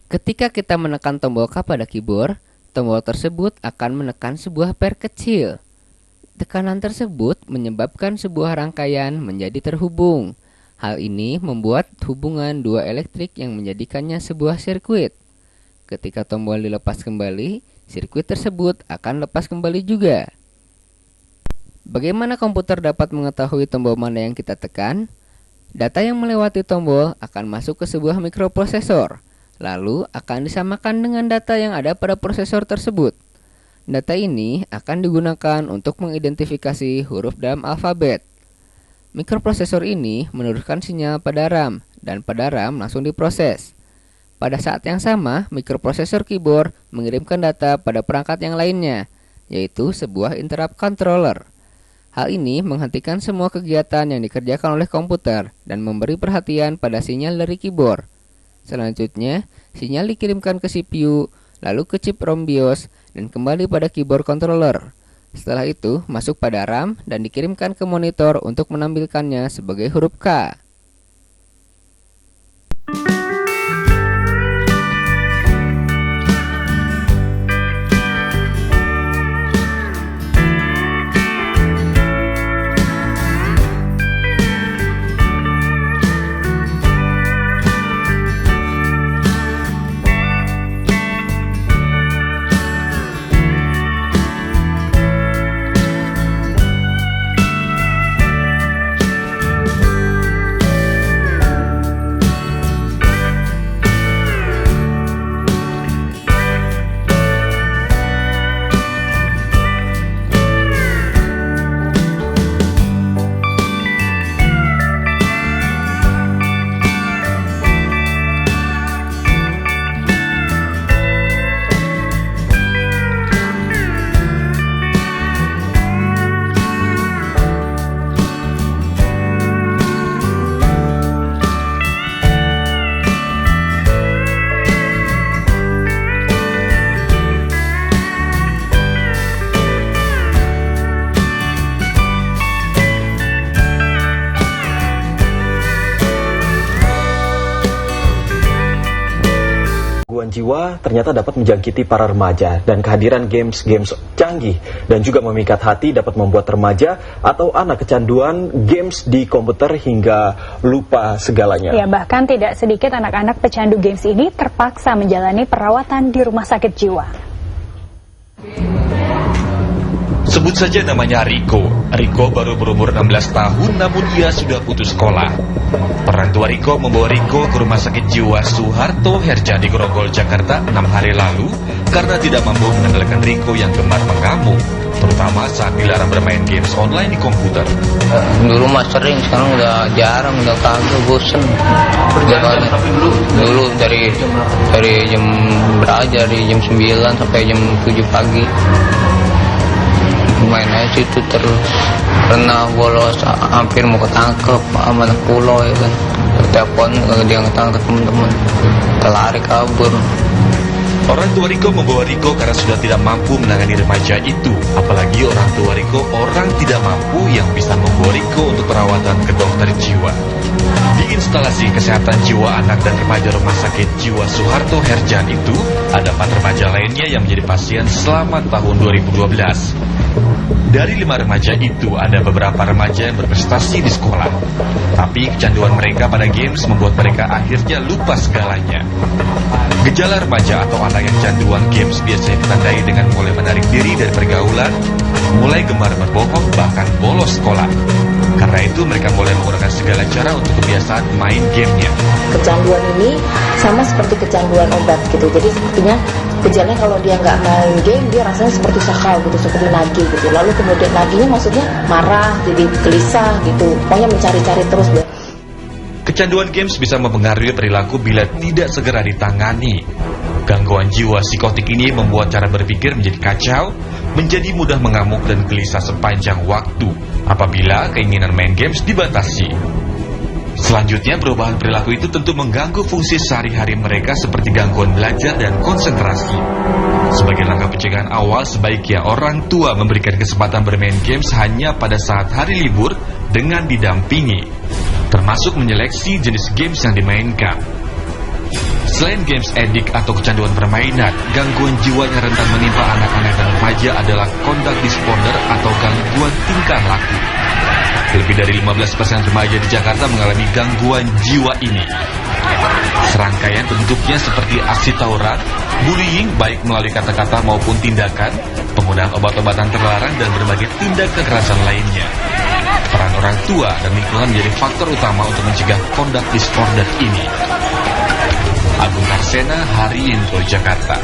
Ketika kita menekan tombol K pada keyboard, tombol tersebut akan menekan sebuah pair kecil. Tekanan tersebut menyebabkan sebuah rangkaian menjadi terhubung. Hal ini membuat hubungan dua elektrik yang menjadikannya sebuah sirkuit. Ketika tombol dilepas kembali, sirkuit tersebut akan lepas kembali juga. Bagaimana komputer dapat mengetahui tombol mana yang kita tekan? Data yang melewati tombol akan masuk ke sebuah mikroprosesor, lalu akan disamakan dengan data yang ada pada prosesor tersebut. Data ini akan digunakan untuk mengidentifikasi huruf dalam alfabet. Mikroprosesor ini menurunkan sinyal pada RAM, dan pada RAM langsung diproses. Pada saat yang sama, mikroprosesor keyboard mengirimkan data pada perangkat yang lainnya, yaitu sebuah interrupt controller. Hal ini menghentikan semua kegiatan yang dikerjakan oleh komputer dan memberi perhatian pada sinyal dari keyboard. Selanjutnya, sinyal dikirimkan ke CPU, lalu ke chip ROM BIOS, dan kembali pada keyboard controller. Setelah itu, masuk pada RAM dan dikirimkan ke monitor untuk menampilkannya sebagai huruf K. Gangguan jiwa ternyata dapat menjangkiti para remaja, dan kehadiran games-games canggih dan juga memikat hati dapat membuat remaja atau anak kecanduan games di komputer hingga lupa segalanya. Ya, bahkan tidak sedikit anak-anak pecandu games ini terpaksa menjalani perawatan di rumah sakit jiwa. Sebut saja namanya Riko. Riko baru berumur 16 tahun, namun ia sudah putus sekolah. Orang tua Riko membawa Riko ke rumah sakit jiwa Suharto Herja di Grogol, Jakarta 6 hari lalu karena tidak mampu mengendalikan Riko yang gemar mengamuk, terutama saat dilarang bermain games online di komputer. Dulu mah sering, sekarang udah jarang, udah kagak, bosen. Dulu dari jam belajar dari jam 9 sampai jam 7 pagi. Main aja situ terus, pernah bolos hampir mau ketangkep sama anak pulau ya kan, telepon dia ketangkep teman-teman, lari kabur. Orang tua Riko membawa Riko karena sudah tidak mampu menangani remaja itu. Apalagi orang tua Riko orang tidak mampu yang bisa membawa Riko untuk perawatan ke dokter jiwa. Di instalasi kesehatan jiwa anak dan remaja rumah sakit jiwa Suharto Herjan itu, ada 4 remaja lainnya yang menjadi pasien selama tahun 2012. Dari 5 remaja itu, ada beberapa remaja yang berprestasi di sekolah. Tapi kecanduan mereka pada games membuat mereka akhirnya lupa segalanya. Gejala remaja atau anak yang kecanduan games biasanya ditandai dengan mulai menarik diri dari pergaulan, mulai gemar berbohong, bahkan bolos sekolah. Karena itu mereka mulai menggunakan segala cara untuk kebiasaan main gamenya. Kecanduan ini sama seperti kecanduan obat gitu. Jadi sepertinya gejalanya kalau dia nggak main game, dia rasanya seperti sakau gitu, seperti nagih gitu. Lalu kemudian nagihnya maksudnya marah, jadi gelisah gitu. Pokoknya mencari-cari terus deh. Kecanduan games bisa mempengaruhi perilaku bila tidak segera ditangani. Gangguan jiwa psikotik ini membuat cara berpikir menjadi kacau, menjadi mudah mengamuk dan gelisah sepanjang waktu apabila keinginan main games dibatasi. Selanjutnya, perubahan perilaku itu tentu mengganggu fungsi sehari-hari mereka seperti gangguan belajar dan konsentrasi. Sebagai langkah pencegahan awal, sebaiknya orang tua memberikan kesempatan bermain games hanya pada saat hari libur dengan didampingi, termasuk menyeleksi jenis games yang dimainkan. Selain games edik atau kecanduan permainan, gangguan jiwa yang rentan menimpa anak-anak dan remaja adalah conduct disorder atau gangguan tingkah laku. Lebih dari 15% remaja di Jakarta mengalami gangguan jiwa ini. Serangkaian bentuknya seperti aksi tawuran, bullying baik melalui kata-kata maupun tindakan, penggunaan obat-obatan terlarang dan berbagai tindak kekerasan lainnya. Peran orang tua dan lingkungan menjadi faktor utama untuk mencegah conduct disorder ini. Agung Karsena, Hari Info, Jakarta.